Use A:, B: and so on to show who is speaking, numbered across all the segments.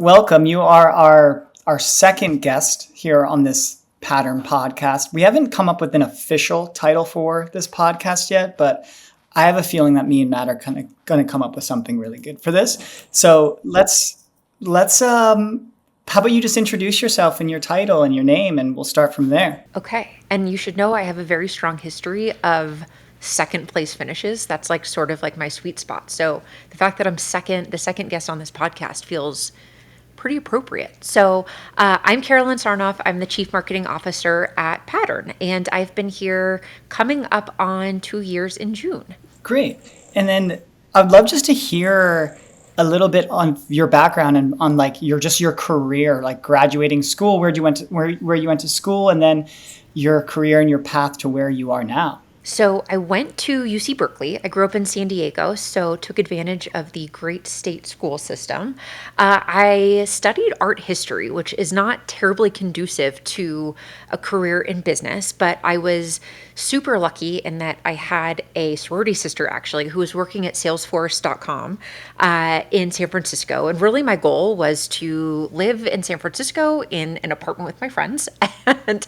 A: Welcome. You are our second guest here on this Pattern podcast. We haven't come up with an official title for this podcast yet, but I have a feeling that me and Matt are kind of going to come up with something really good for this. So let's how about you just introduce yourself and your title and your name, and we'll start from there.
B: Okay. And you should know I have a very strong history of second place finishes. That's like sort of like my sweet spot. So the fact that the second guest on this podcast feels pretty appropriate. So I'm Carolyn Sarnoff. I'm the Chief Marketing Officer at Pattern, and I've been here coming up on 2 years in June.
A: Great. And then I'd love just to hear a little bit on your background and on like your career, like graduating school, where you went to school, and then your career and your path to where you are now.
B: So I went to UC Berkeley. I grew up in San Diego, so took advantage of the great state school system. I studied art history, which is not terribly conducive to a career in business, but I was super lucky in that I had a sorority sister actually who was working at Salesforce.com in San Francisco. And really my goal was to live in San Francisco in an apartment with my friends. And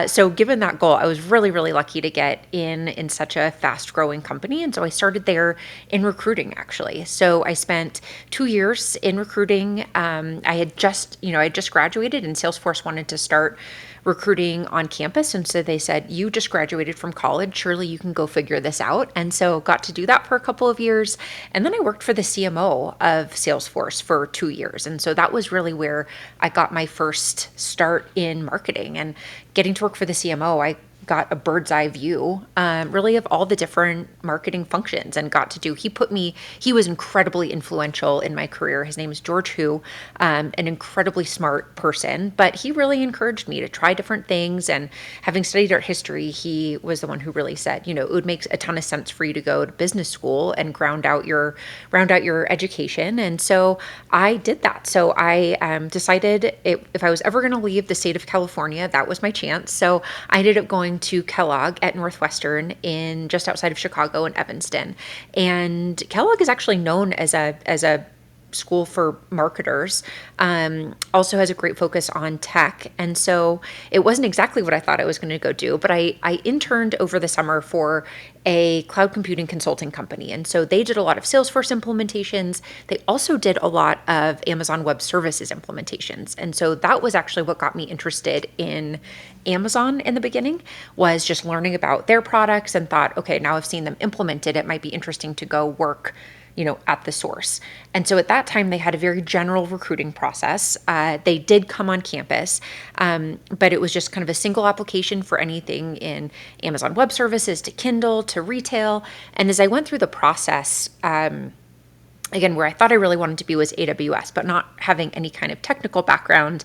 B: so given that goal, I was really, really lucky to get in such a fast growing company. And so I started there in recruiting actually. So I spent 2 years in recruiting. I had just graduated and Salesforce wanted to start recruiting on campus. And so they said, you just graduated from college, surely you can go figure this out. And so got to do that for a couple of years. And then I worked for the CMO of Salesforce for 2 years. And so that was really where I got my first start in marketing. And getting to work for the CMO, I got a bird's eye view really of all the different marketing functions and got to do, he was incredibly influential in my career. His name is George Hu, an incredibly smart person, but he really encouraged me to try different things. And having studied art history, he was the one who really said, it would make a ton of sense for you to go to business school and round out your education. And so I did that. So I decided if I was ever going to leave the state of California, that was my chance. So I ended up going to Kellogg at Northwestern in just outside of Chicago in Evanston. And Kellogg is actually known as a school for marketers, also has a great focus on tech. And so it wasn't exactly what I thought I was going to go do, but I interned over the summer for a cloud computing consulting company. And so they did a lot of Salesforce implementations. They also did a lot of Amazon Web Services implementations. And so that was actually what got me interested in Amazon in the beginning, was just learning about their products and thought, okay, now I've seen them implemented, it might be interesting to go work at the source. And so at that time, they had a very general recruiting process. They did come on campus, but it was just kind of a single application for anything in Amazon Web Services to Kindle to retail. And as I went through the process, again, where I thought I really wanted to be was AWS, but not having any kind of technical background,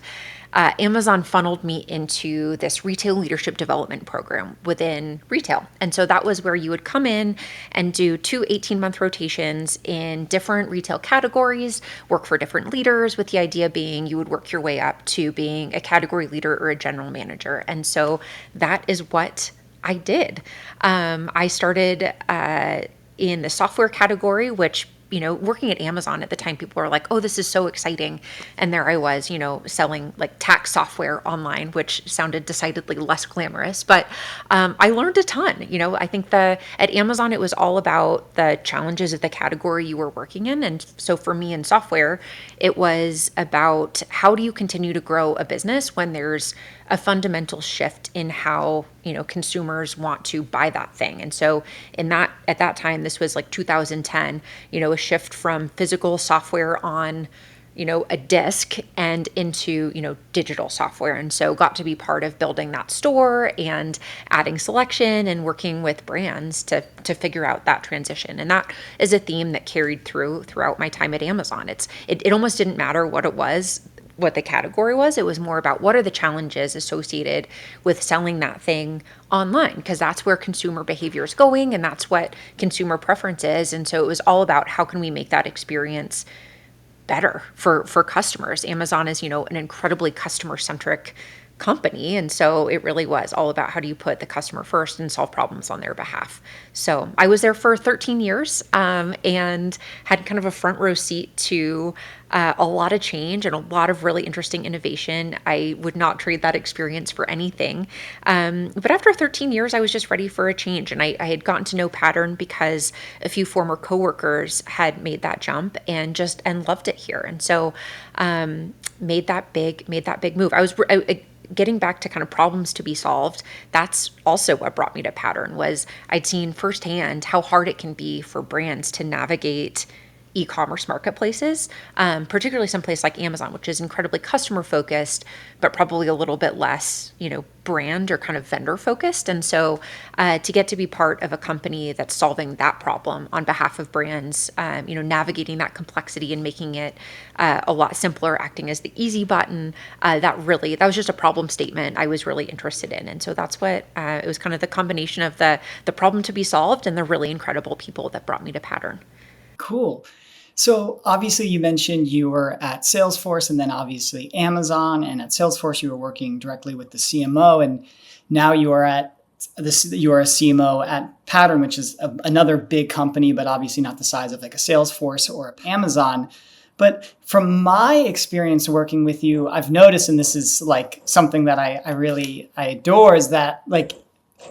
B: Amazon funneled me into this retail leadership development program within retail. And so that was where you would come in and do 2 18-month rotations in different retail categories, work for different leaders, with the idea being you would work your way up to being a category leader or a general manager. And so that is what I did. I started in the software category, which working at Amazon at the time, people were like, oh, this is so exciting. And there I was, selling like tax software online, which sounded decidedly less glamorous, but I learned a ton. I think at Amazon, it was all about the challenges of the category you were working in. And so for me in software, it was about how do you continue to grow a business when there's a fundamental shift in how consumers want to buy that thing. And so at that time, this was like 2010, a shift from physical software on a disk and into digital software. And so got to be part of building that store and adding selection and working with brands to figure out that transition. And that is a theme that carried throughout my time at Amazon. It almost didn't matter what the category was. It was more about what are the challenges associated with selling that thing online, because that's where consumer behavior is going and that's what consumer preference is. And so it was all about how can we make that experience better for customers. Amazon is, an incredibly customer-centric company. And so it really was all about how do you put the customer first and solve problems on their behalf. So I was there for 13 years and had kind of a front row seat to a lot of change and a lot of really interesting innovation. I would not trade that experience for anything. But after 13 years, I was just ready for a change. And I had gotten to know Pattern because a few former coworkers had made that jump and loved it here. And so made that big move. Getting back to kind of problems to be solved, that's also what brought me to Pattern. Was I'd seen firsthand how hard it can be for brands to navigate e-commerce marketplaces, particularly someplace like Amazon, which is incredibly customer focused, but probably a little bit less, brand or kind of vendor focused. And so to get to be part of a company that's solving that problem on behalf of brands, navigating that complexity and making it a lot simpler, acting as the easy button, that was just a problem statement I was really interested in. And so that's what it was, kind of the combination of the problem to be solved and the really incredible people that brought me to Pattern.
A: Cool. So obviously you mentioned you were at Salesforce and then obviously Amazon, and at Salesforce you were working directly with the CMO, and now you are a CMO at Pattern, which is another big company, but obviously not the size of like a Salesforce or Amazon. But from my experience working with you, I've noticed, and this is like something that I adore, is that like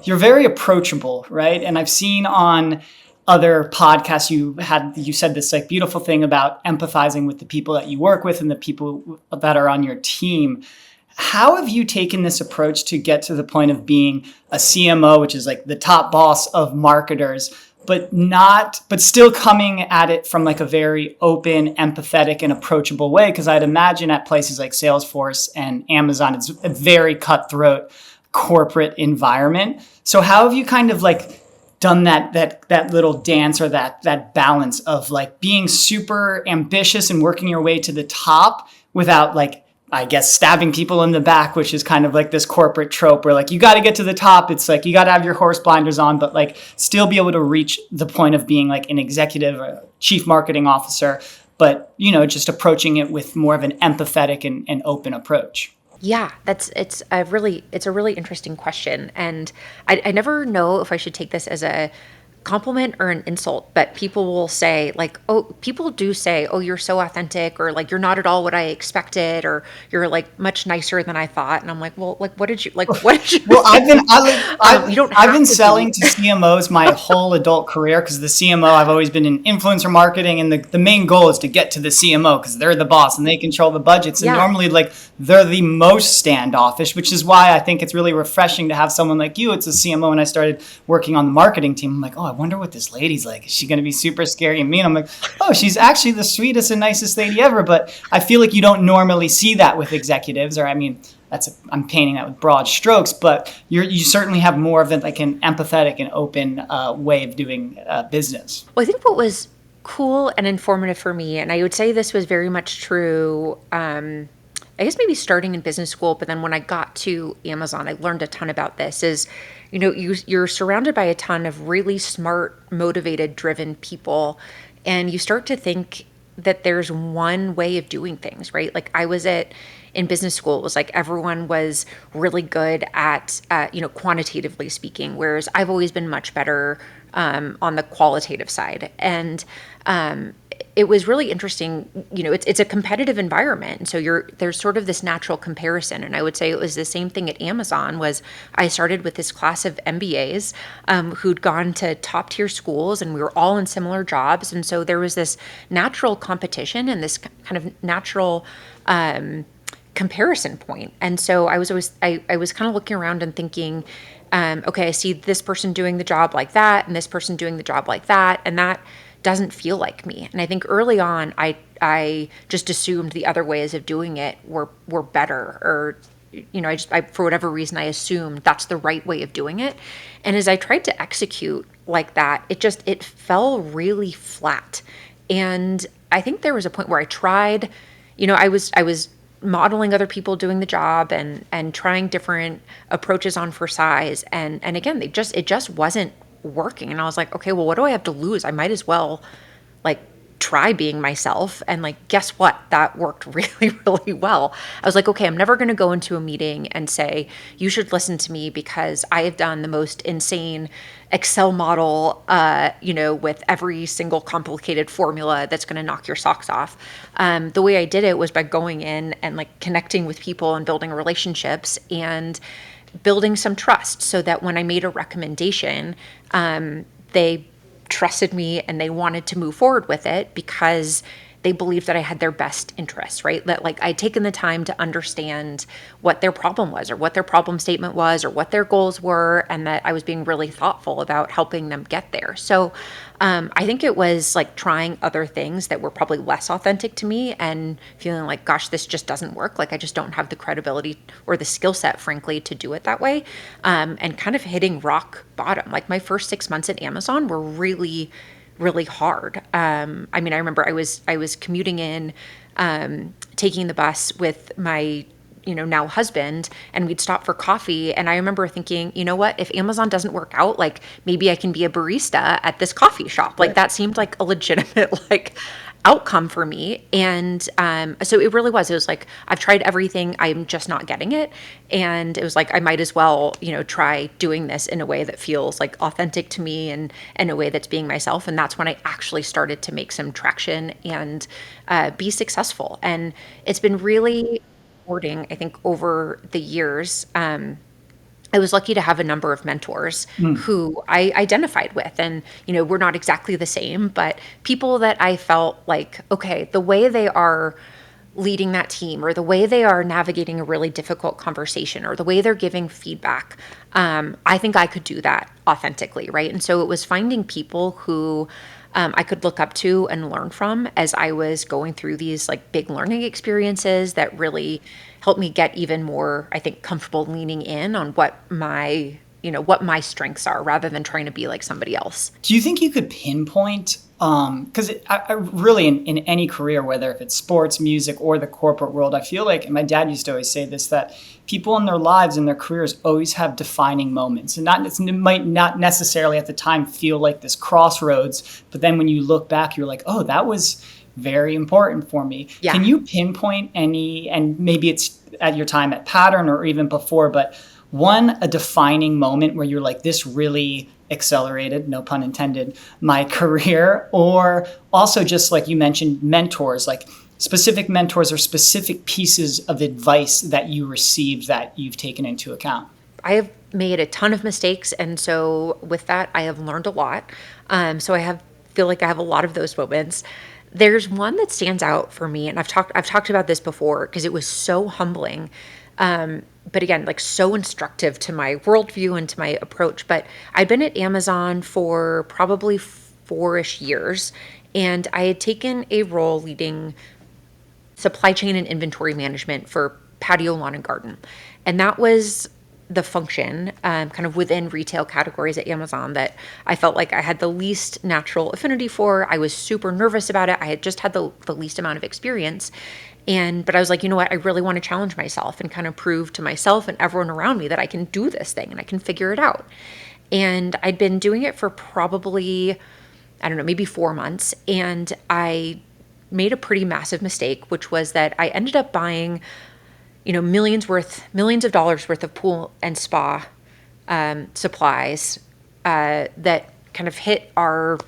A: you're very approachable, right? And I've seen on other podcasts you said this like beautiful thing about empathizing with the people that you work with and the people that are on your team. How have you taken this approach to get to the point of being a CMO, which is like the top boss of marketers, but still coming at it from like a very open, empathetic, and approachable way? Because I'd imagine at places like Salesforce and Amazon, it's a very cutthroat corporate environment. So how have you kind of like done that little dance, or that balance of like being super ambitious and working your way to the top without, like, I guess, stabbing people in the back, which is kind of like this corporate trope where like you got to get to the top. It's like you got to have your horse blinders on, but like still be able to reach the point of being like an executive or chief marketing officer, but just approaching it with more of an empathetic and open approach.
B: Yeah, it's a really interesting question. And I never know if I should take this as a compliment or an insult, but people will say like, people do say, oh, you're so authentic, or like, you're not at all what I expected, or you're like much nicer than I thought. And I'm like, well, like, what did you?
A: Well, I've been selling to CMOs my whole adult career, because the CMO, I've always been in influencer marketing, and the main goal is to get to the CMO because they're the boss and they control the budgets. And normally like they're the most standoffish, which is why I think it's really refreshing to have someone like you. It's a CMO. And I started working on the marketing team, I'm like, oh, I wonder what this lady's like. Is she going to be super scary and mean? I'm like, oh, she's actually the sweetest and nicest lady ever. But I feel like you don't normally see that with executives, or I mean, I'm painting that with broad strokes, but you certainly have more of like an empathetic and open way of doing business.
B: Well, I think what was cool and informative for me, and I would say this was very much true, I guess maybe starting in business school, but then when I got to Amazon, I learned a ton about this, is, you're surrounded by a ton of really smart, motivated, driven people, and you start to think that there's one way of doing things, right? Like in business school, it was like everyone was really good at, quantitatively speaking, whereas I've always been much better on the qualitative side. And it was really interesting. It's a competitive environment. And so there's sort of this natural comparison. And I would say it was the same thing at Amazon. Was I started with this class of MBAs who'd gone to top tier schools, and we were all in similar jobs. And so there was this natural competition and this kind of natural comparison point. And so I was kind of looking around and thinking, okay, I see this person doing the job like that and this person doing the job like that, and that doesn't feel like me. And I think early on, I just assumed the other ways of doing it were better, or I for whatever reason I assumed that's the right way of doing it. And as I tried to execute like that, it fell really flat. And I think there was a point where I tried, I was modeling other people doing the job and trying different approaches on for size, and again, it just wasn't working. And I was like, okay, well, what do I have to lose? I might as well like try being myself. And like, guess what? That worked really, really well. I was like, okay, I'm never going to go into a meeting and say, you should listen to me because I have done the most insane Excel model, with every single complicated formula that's going to knock your socks off. The way I did it was by going in and like connecting with people and building relationships and building some trust so that when I made a recommendation, they trusted me and they wanted to move forward with it because they believed that I had their best interests, right? That like I'd taken the time to understand what their problem was or what their problem statement was or what their goals were, and that I was being really thoughtful about helping them get there. So I think it was like trying other things that were probably less authentic to me and feeling like, gosh, this just doesn't work. Like I just don't have the credibility or the skill set, frankly, to do it that way. And kind of hitting rock bottom. Like my first 6 months at Amazon were really hard. I remember I was commuting in, taking the bus with my, now husband, and we'd stop for coffee. And I remember thinking, you know what, if Amazon doesn't work out, like maybe I can be a barista at this coffee shop. Like that seemed like a legitimate, like outcome for me. And so it was like, I've tried everything. I'm just not getting it. And it was like, I might as well, try doing this in a way that feels like authentic to me and in a way that's being myself. And that's when I actually started to make some traction and be successful. And it's been really rewarding, I think, over the years. I was lucky to have a number of mentors who I identified with. And, we're not exactly the same, but people that I felt like, okay, the way they are leading that team or the way they are navigating a really difficult conversation or the way they're giving feedback, I think I could do that authentically, right? And so it was finding people who I could look up to and learn from as I was going through these like big learning experiences that really helped me get even more, I think, comfortable leaning in on what my strengths are rather than trying to be like somebody else.
A: Do you think you could pinpoint, because I really in any career, whether if it's sports, music, or the corporate world, I feel like, and my dad used to always say this, that people in their lives and their careers always have defining moments. And it might not necessarily at the time feel like this crossroads, but then when you look back, you're like, oh, that was very important for me.
B: Yeah.
A: Can you pinpoint any, and maybe it's at your time at Pattern or even before, but a defining moment where you're like, this really accelerated, no pun intended, my career? Or also just like you mentioned, mentors, like specific mentors or specific pieces of advice that you received that you've taken into account?
B: I have made a ton of mistakes. And so with that, I have learned a lot. So feel like I have a lot of those moments. There's one that stands out for me, and I've talked about this before because it was so humbling. But again, like so instructive to my worldview and to my approach. But I'd been at Amazon for probably 4-ish years, and I had taken a role leading supply chain and inventory management for patio, lawn, and garden. And that was the function kind of within retail categories at Amazon that I felt like I had the least natural affinity for. I was super nervous about it. I had just had the least amount of experience. But I was like, you know what? I really want to challenge myself and kind of prove to myself and everyone around me that I can do this thing and I can figure it out. And I'd been doing it for probably, I don't know, maybe 4 months. And I made a pretty massive mistake, which was that I ended up buying, millions of dollars worth of pool and spa supplies that kind of hit our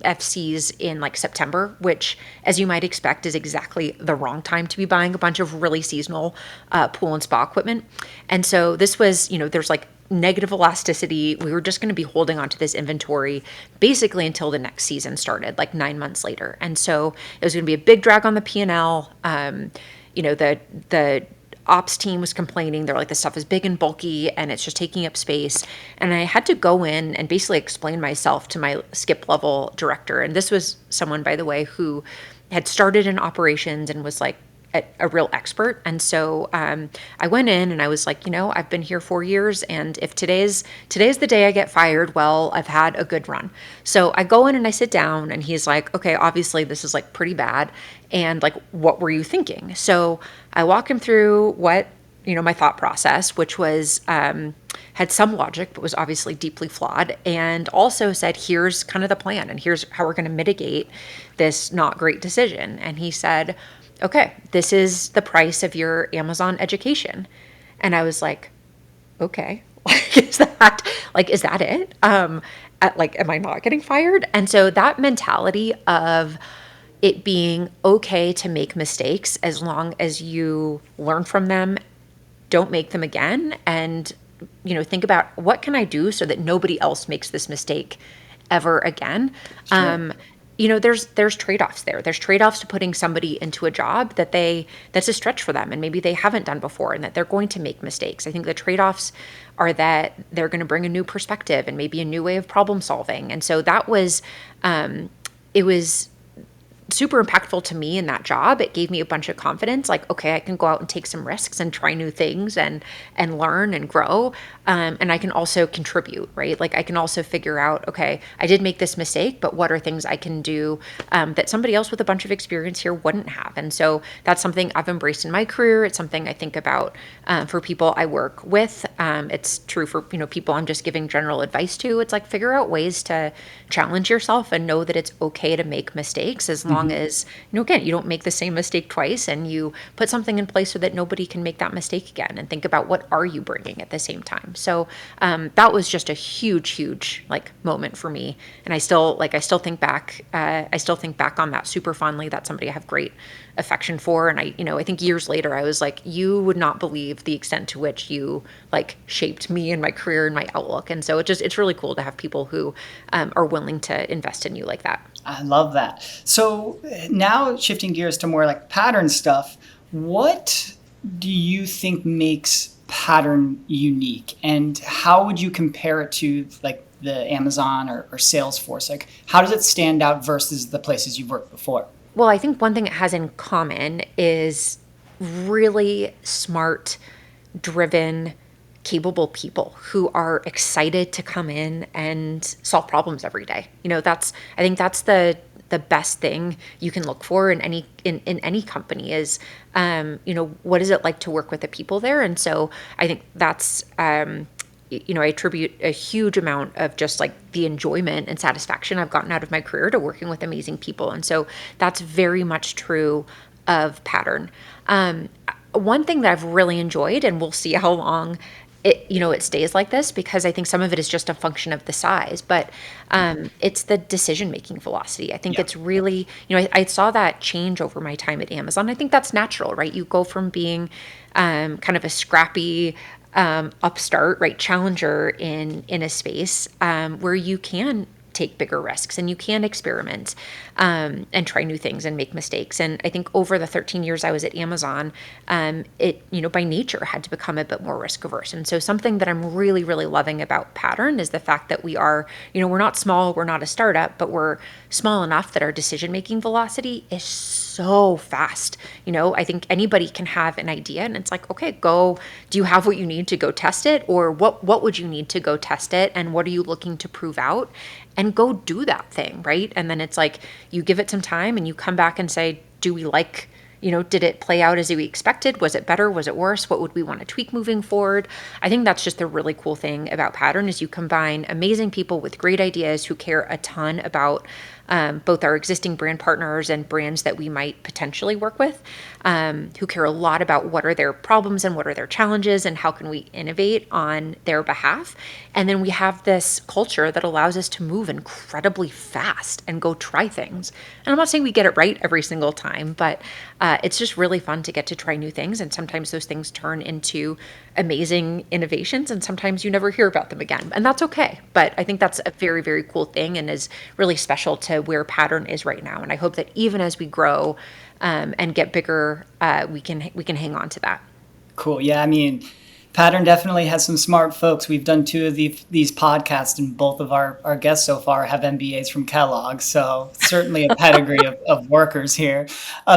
B: FCs in like September, which, as you might expect, is exactly the wrong time to be buying a bunch of really seasonal pool and spa equipment. And so this was, there's like negative elasticity. We were just going to be holding onto this inventory basically until the next season started, like 9 months later. And so it was going to be a big drag on the P&L. The ops team was complaining. They're like, this stuff is big and bulky and it's just taking up space. And I had to go in and basically explain myself to my skip level director. And this was someone, by the way, who had started in operations and was like a real expert. And so I went in and I was like, I've been here 4 years, and if today's the day I get fired, well, I've had a good run. So I go in and I sit down, and he's like, okay, obviously this is like pretty bad. And like, what were you thinking? So I walk him through what my thought process, which was had some logic, but was obviously deeply flawed, and also said, here's kind of the plan, and here's how we're going to mitigate this not great decision. And he said, okay, this is the price of your Amazon education. And I was like, okay, is that it? Am I not getting fired? And so that mentality of it being okay to make mistakes as long as you learn from them, don't make them again, and think about what can I do so that nobody else makes this mistake ever again.
A: Sure.
B: There's trade-offs there. There's trade-offs to putting somebody into a job that's a stretch for them and maybe they haven't done before, and that they're going to make mistakes. I think the trade-offs are that they're going to bring a new perspective and maybe a new way of problem solving. And so that was it was super impactful to me in that job. It gave me a bunch of confidence, like, okay, I can go out and take some risks and try new things and learn and grow. And I can also contribute, right? Like I can also figure out, okay, I did make this mistake, but what are things I can do that somebody else with a bunch of experience here wouldn't have? And so that's something I've embraced in my career. It's something I think about for people I work with. It's true for, people I'm just giving general advice to. It's like, figure out ways to challenge yourself and know that it's okay to make mistakes, as long as, again, you don't make the same mistake twice, and you put something in place so that nobody can make that mistake again, and think about what are you bringing at the same time. So that was just a huge moment for me. And I still think back on that super fondly. That's somebody I have great affection for. And I think years later, I was like, you would not believe the extent to which you shaped me and my career and my outlook. And so it's really cool to have people who are willing to invest in you like that.
A: I love that. So now shifting gears to more pattern stuff, what do you think makes Pattern unique, and how would you compare it to the Amazon or Salesforce? How does it stand out versus the places you've worked before?
B: Well, I think one thing it has in common is really smart, driven, capable people who are excited to come in and solve problems every day. I think that's the best thing you can look for in any company is, what is it like to work with the people there? And so I think that's, I attribute a huge amount of just the enjoyment and satisfaction I've gotten out of my career to working with amazing people. And so that's very much true of Pattern. One thing that I've really enjoyed, and we'll see how long it stays like this, because I think some of it is just a function of the size, but it's the decision-making velocity. I think it's really, I saw that change over my time at Amazon. I think that's natural, right? You go from being kind of a scrappy upstart, right, challenger in a space where you can take bigger risks and you can experiment and try new things and make mistakes. And I think over the 13 years I was at Amazon, it, by nature had to become a bit more risk averse. And so something that I'm really, really loving about Pattern is the fact that we are, we're not small, we're not a startup, but we're small enough that our decision-making velocity is so fast. I think anybody can have an idea, and it's like, okay, do you have what you need to go test it? Or what would you need to go test it? And what are you looking to prove out? And go do that thing, right? And then it's like, you give it some time and you come back and say, do we did it play out as we expected? Was it better? Was it worse? What would we want to tweak moving forward? I think that's just the really cool thing about Pattern is you combine amazing people with great ideas who care a ton about both our existing brand partners and brands that we might potentially work with, who care a lot about what are their problems and what are their challenges and how can we innovate on their behalf. And then we have this culture that allows us to move incredibly fast and go try things. And I'm not saying we get it right every single time, but it's just really fun to get to try new things. And sometimes those things turn into amazing innovations, and sometimes you never hear about them again. And that's okay. But I think that's a very, very cool thing and is really special to where Pattern is right now. And I hope that even as we grow and get bigger, we can hang on to that.
A: Cool. Yeah, Pattern definitely has some smart folks. We've done two of these podcasts, and both of our guests so far have MBAs from Kellogg. So certainly a pedigree of workers here.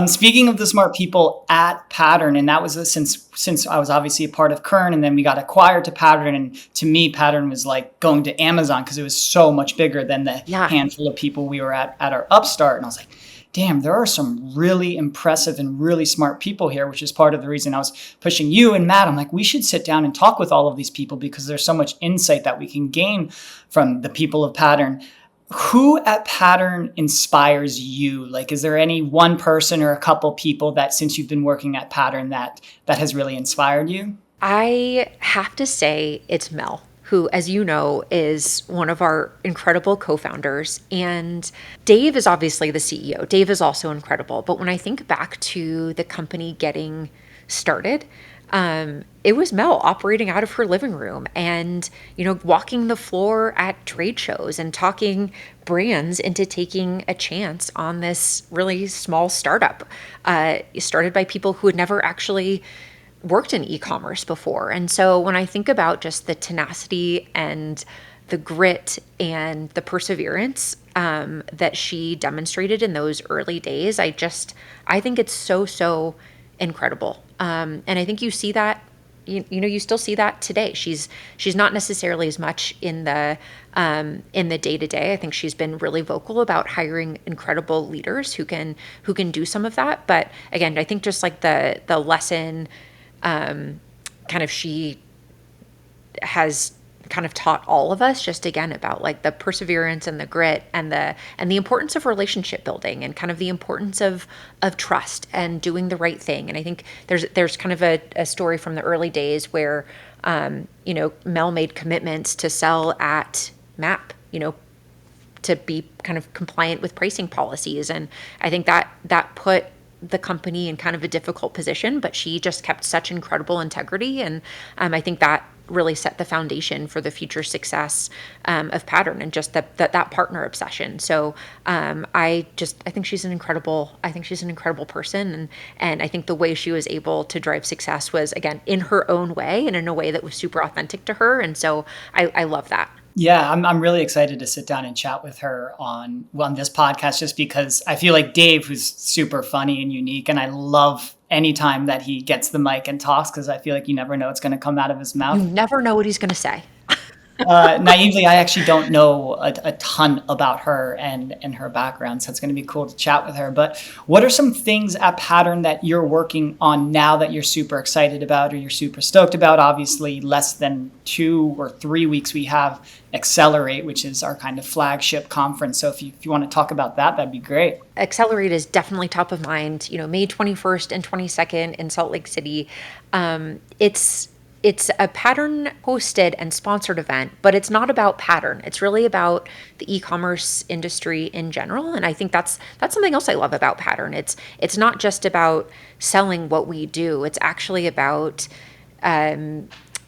A: Speaking of the smart people at Pattern, and that was since I was obviously a part of Kern, and then we got acquired to Pattern. And to me, Pattern was like going to Amazon because it was so much bigger than the handful of people we were at our upstart. And I was like, damn, there are some really impressive and really smart people here, which is part of the reason I was pushing you and Matt. I'm like, we should sit down and talk with all of these people because there's so much insight that we can gain from the people of Pattern. Who at Pattern inspires you? Like, is there any one person or a couple people that since you've been working at Pattern that has really inspired you?
B: I have to say it's Mel, who, as you know, is one of our incredible co-founders. And Dave is obviously the CEO. Dave is also incredible. But when I think back to the company getting started, it was Mel operating out of her living room and, walking the floor at trade shows and talking brands into taking a chance on this really small startup, started by people who had never actually worked in e-commerce before. And so when I think about just the tenacity and the grit and the perseverance that she demonstrated in those early days, I think it's so incredible. And I think you see that, you still see that today. She's not necessarily as much in the day to day. I think she's been really vocal about hiring incredible leaders who can do some of that. But again, I think just like the lesson, kind of she has kind of taught all of us just again about like the perseverance and the grit and the importance of relationship building and kind of the importance of trust and doing the right thing. And I think there's kind of a story from the early days where Mel made commitments to sell at MAP, to be kind of compliant with pricing policies. And I think that put the company in kind of a difficult position, but she just kept such incredible integrity. And I think that really set the foundation for the future success of Pattern and just that partner obsession. So I think she's an incredible person. And I think the way she was able to drive success was, again, in her own way and in a way that was super authentic to her. And so I love that.
A: Yeah, I'm really excited to sit down and chat with her on this podcast just because I feel like Dave, who's super funny and unique, and I love any time that he gets the mic and talks because I feel like you never know what's going to come out of his mouth.
B: You never know what he's going to say.
A: Naively, I actually don't know a ton about her and her background, so it's going to be cool to chat with her. But what are some things at Pattern that you're working on now that you're super excited about or you're super stoked about? Obviously, less than 2 or 3 weeks we have Accelerate, which is our kind of flagship conference. So if you want to talk about that, that'd be great.
B: Accelerate is definitely top of mind. May 21st and 22nd in Salt Lake City. It's a Pattern hosted and sponsored event, but it's not about Pattern. It's really about the e-commerce industry in general. And I think that's something else I love about Pattern. It's not just about selling what we do. It's actually about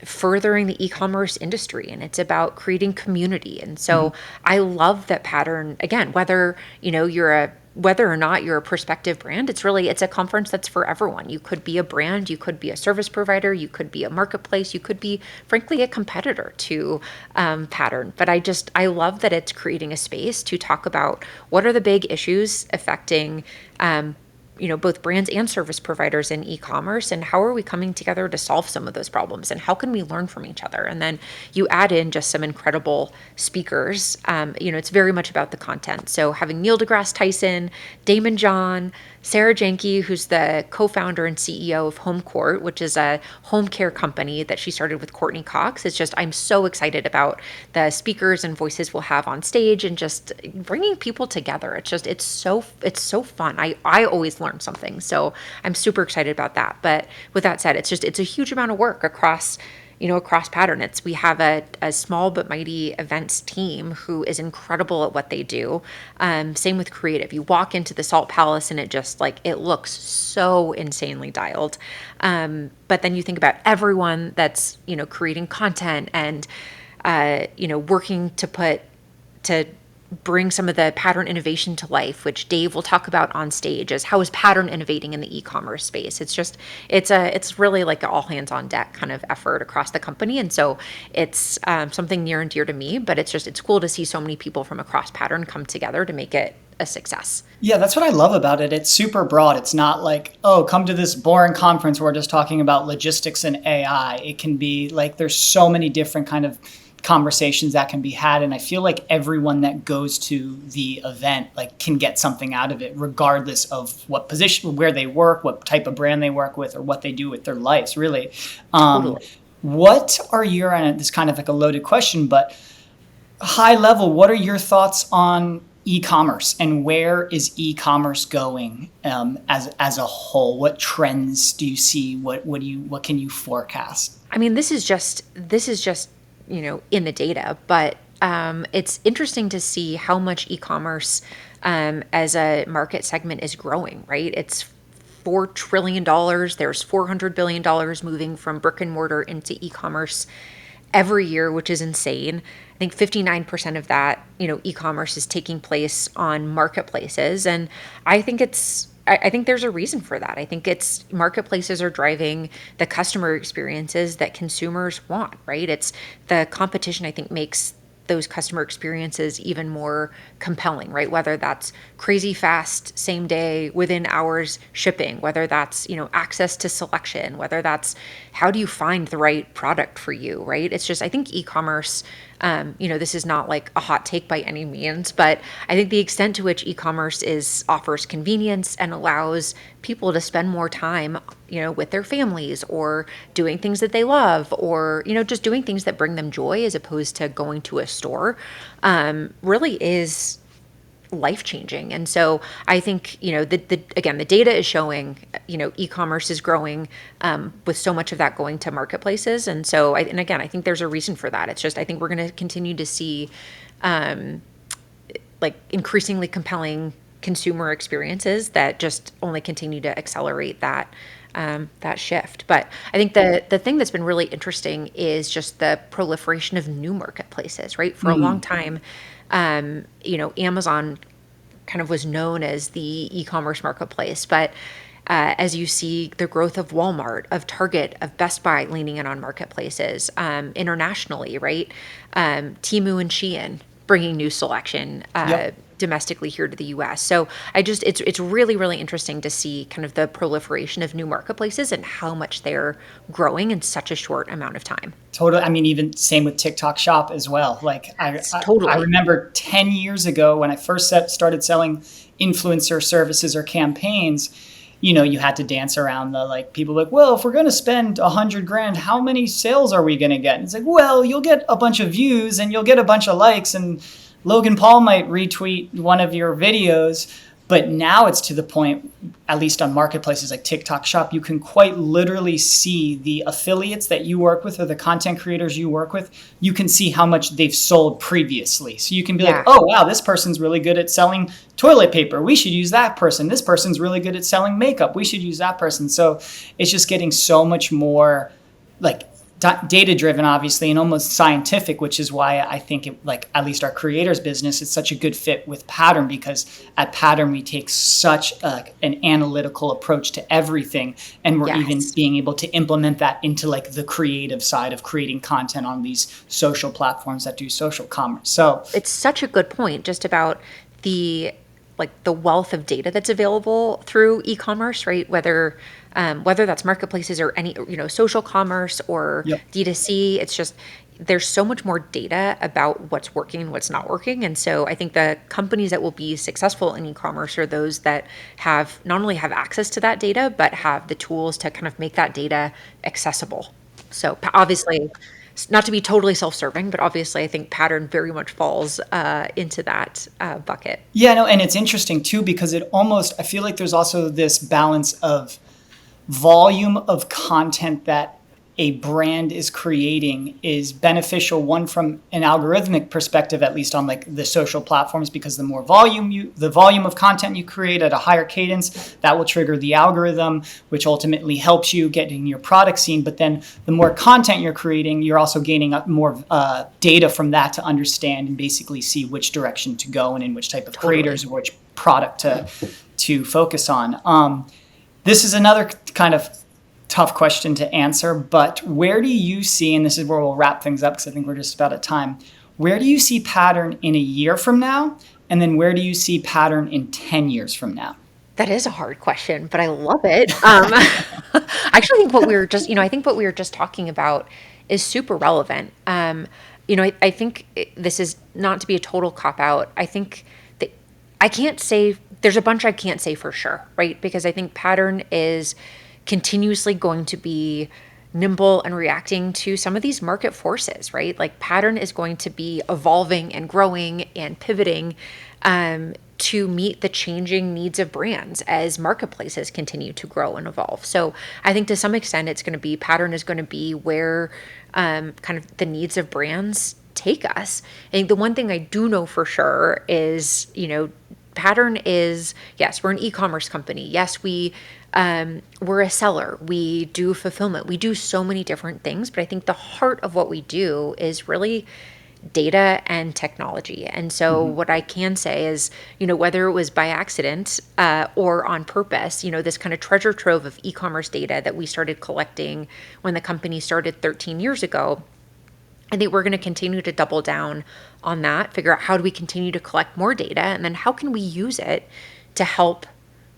B: furthering the e-commerce industry, and it's about creating community. And so I love that Pattern, again, whether or not you're a prospective brand, it's a conference that's for everyone. You could be a brand, you could be a service provider, you could be a marketplace, you could be, frankly, a competitor to Pattern. But I love that it's creating a space to talk about what are the big issues affecting both brands and service providers in e-commerce, and how are we coming together to solve some of those problems, and how can we learn from each other? And then you add in just some incredible speakers. It's very much about the content. So having Neil deGrasse Tyson, Damon John, Sarah Janke, who's the co-founder and CEO of Home Court, which is a home care company that she started with Courtney Cox. I'm so excited about the speakers and voices we'll have on stage and just bringing people together. It's so fun. I always learn something. So I'm super excited about that. But with that said, it's a huge amount of work across Pattern. We have a small but mighty events team who is incredible at what they do. Same with creative. You walk into the Salt Palace and it looks so insanely dialed. But then you think about everyone that's, creating content and, working to bring some of the Pattern innovation to life, which Dave will talk about on stage as how is Pattern innovating in the e-commerce space. It's really like an all hands on deck kind of effort across the company. And so it's something near and dear to me, but it's cool to see so many people from across Pattern come together to make it a success.
A: Yeah, that's what I love about it. It's super broad. It's not like, oh, come to this boring conference where we're just talking about logistics and AI. It can be like there's so many different kind of conversations that can be had. And I feel like everyone that goes to the event like can get something out of it, regardless of what position, where they work, what type of brand they work with, or what they do with their lives, really.
B: Totally.
A: What are your, and this kind of like a loaded question, but high level, what are your thoughts on e-commerce and where is e-commerce going as a whole? What trends do you see? What can you forecast?
B: I mean, this is just in the data, but it's interesting to see how much e-commerce as a market segment is growing. Right, it's $4 trillion. There's $400 billion moving from brick and mortar into e-commerce every year, which is insane. I think 59% of that, e-commerce is taking place on marketplaces. And I think there's a reason for that. I think it's marketplaces are driving the customer experiences that consumers want, right? It's the competition, I think, makes those customer experiences even more compelling, right? Whether that's crazy fast, same day, within hours shipping, whether that's, access to selection, whether that's how do you find the right product for you, right? It's just, I think e-commerce, this is not like a hot take by any means, but I think the extent to which e-commerce offers convenience and allows people to spend more time, with their families or doing things that they love or, just doing things that bring them joy as opposed to going to a store, really is life changing. And so I think, again, the data is showing, e-commerce is growing, with so much of that going to marketplaces. And so, again, I think there's a reason for that. It's just, I think we're going to continue to see, like increasingly compelling consumer experiences that just only continue to accelerate that shift. But I think the thing that's been really interesting is just the proliferation of new marketplaces, right? For a long time, Amazon kind of was known as the e-commerce marketplace, but as you see the growth of Walmart, of Target, of Best Buy leaning in on marketplaces internationally, right? Temu and Shein bringing new selection domestically here to the U.S. So it's really, really interesting to see kind of the proliferation of new marketplaces and how much they're growing in such a short amount of time.
A: Totally. I mean, even same with TikTok Shop as well. Like I
B: Totally.
A: remember 10 years ago when I first started selling influencer services or campaigns, you had to dance around the like people like, well, if we're going to spend $100,000, how many sales are we going to get? And it's like, well, you'll get a bunch of views and you'll get a bunch of likes and Logan Paul might retweet one of your videos. But now it's to the point, at least on marketplaces like TikTok Shop, you can quite literally see the affiliates that you work with or the content creators you work with. You can see how much they've sold previously. So you can be like, oh, wow, this person's really good at selling toilet paper. We should use that person. This person's really good at selling makeup. We should use that person. So it's just getting so much more like data driven, obviously, and almost scientific, which is why I think at least our creators business is such a good fit with Pattern, because at Pattern we take such an analytical approach to everything, and we're even being able to implement that into like the creative side of creating content on these social platforms that do social commerce. So
B: it's such a good point just about the wealth of data that's available through e-commerce, right? Whether that's marketplaces or any, social commerce or D2C, it's just, there's so much more data about what's working and what's not working. And so I think the companies that will be successful in e-commerce are those that not only have access to that data, but have the tools to kind of make that data accessible. So obviously, not to be totally self-serving, but obviously I think Pattern very much falls into that bucket.
A: Yeah, no, and it's interesting too, because I feel like there's also this balance of volume of content that a brand is creating is beneficial, one from an algorithmic perspective, at least on like the social platforms, because the volume of content you create at a higher cadence, that will trigger the algorithm, which ultimately helps you getting your product seen. But then the more content you're creating, you're also gaining more data from that to understand and basically see which direction to go and in which type of creators or which product to focus on. This is another kind of tough question to answer, but where do you see, and this is where we'll wrap things up because I think we're just about at time, where do you see Pattern in a year from now? And then where do you see Pattern in 10 years from now?
B: That is a hard question, but I love it. I actually think what we were just talking about is super relevant. I think this is not to be a total cop out. I think that I can't say, there's a bunch I can't say for sure, right? Because I think Pattern is continuously going to be nimble and reacting to some of these market forces, right? Like Pattern is going to be evolving and growing and pivoting to meet the changing needs of brands as marketplaces continue to grow and evolve. So I think to some extent, it's going to be Pattern is going to be where kind of the needs of brands take us. And the one thing I do know for sure is, Pattern is, yes, we're an e-commerce company. Yes, we're a seller. We do fulfillment. We do so many different things, but I think the heart of what we do is really data and technology. And so what I can say is, whether it was by accident or on purpose, this kind of treasure trove of e-commerce data that we started collecting when the company started 13 years ago, I think we're going to continue to double down on that, figure out how do we continue to collect more data, and then how can we use it to help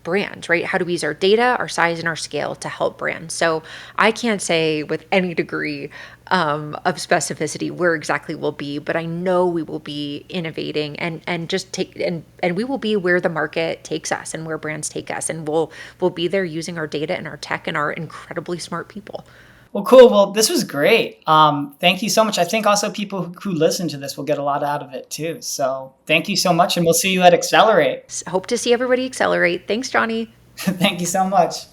B: brands, right? How do we use our data, our size, and our scale to help brands? So I can't say with any degree of specificity where exactly we'll be, but I know we will be innovating and just take and we will be where the market takes us and where brands take us, and we'll be there using our data and our tech and our incredibly smart people.
A: Well, cool. Well, this was great. Thank you so much. I think also people who listen to this will get a lot out of it too. So thank you so much, and we'll see you at Accelerate.
B: Hope to see everybody accelerate. Thanks, Johnny.
A: Thank you so much.